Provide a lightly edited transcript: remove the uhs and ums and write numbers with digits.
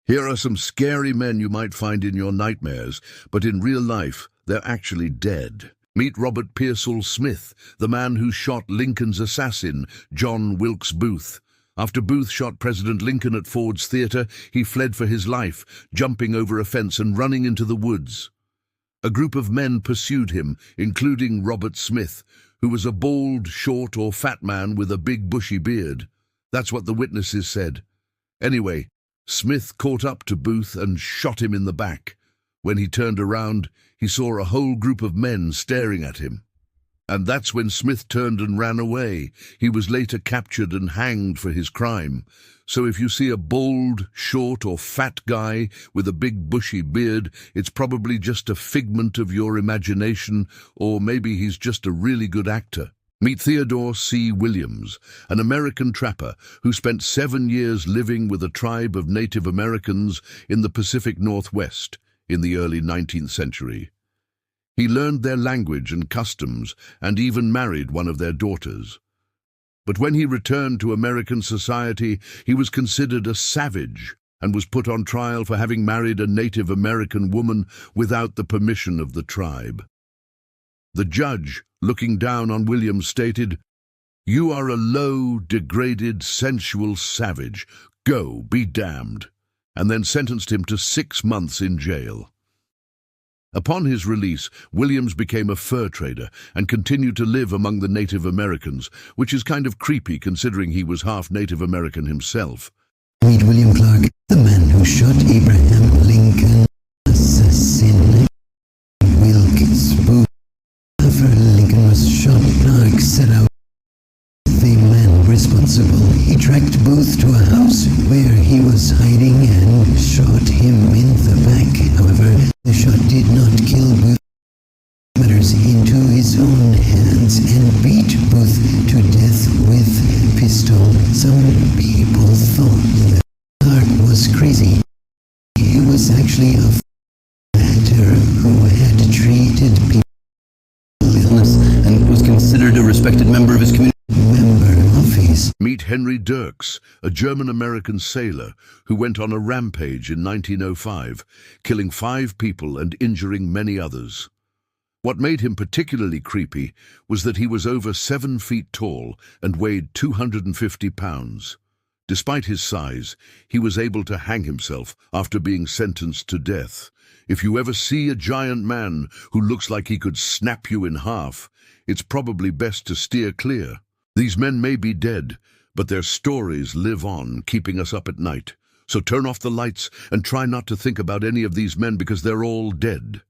Here are some scary men you might find in your nightmares, but in real life, they're actually dead. Meet Robert Pearsall Smith, the man who shot Lincoln's assassin, John Wilkes Booth. After Booth shot President Lincoln at Ford's Theater, he fled for his life, jumping over a fence and running into the woods. A group of men pursued him, including Robert Smith, who was a bald, short or fat man with a big bushy beard. That's what the witnesses said. Anyway, Smith caught up to Booth and shot him in the back. When he turned around, he saw a whole group of men staring at him. And that's when Smith turned and ran away. He was later captured and hanged for his crime. So if you see a bald, short or fat guy with a big bushy beard, it's probably just a figment of your imagination, or maybe he's just a really good actor. Meet Theodore C. Williams, an American trapper who spent 7 years living with a tribe of Native Americans in the Pacific Northwest in the early 19th century. He learned their language and customs and even married one of their daughters. But when he returned to American society, he was considered a savage and was put on trial for having married a Native American woman without the permission of the tribe. The judge, looking down on Williams, stated, "You are a low, degraded, sensual savage. Go, be damned," and then sentenced him to 6 months in jail. Upon his release, Williams became a fur trader and continued to live among the Native Americans, which is kind of creepy considering he was half Native American himself. Meet William Clark, the man who shot Abraham Lincoln, assassin Wilkes Booth. After Lincoln was shot, Clark set out the man responsible. He tracked Booth to a house where he was hiding and shot him in the back. However, the shot did not kill Booth. Matters into his own hands and beat Booth to death with a pistol. Some people thought that Clark was crazy. He was actually a actor who had treated people with illness and was considered a respected member of his community. Meet Henry Dirks, a German-American sailor who went on a rampage in 1905, killing 5 people and injuring many others. What made him particularly creepy was that he was over 7 feet tall and weighed 250 pounds. Despite his size, he was able to hang himself after being sentenced to death. If you ever see a giant man who looks like he could snap you in half, it's probably best to steer clear. These men may be dead, but their stories live on, keeping us up at night. So turn off the lights and try not to think about any of these men because they're all dead.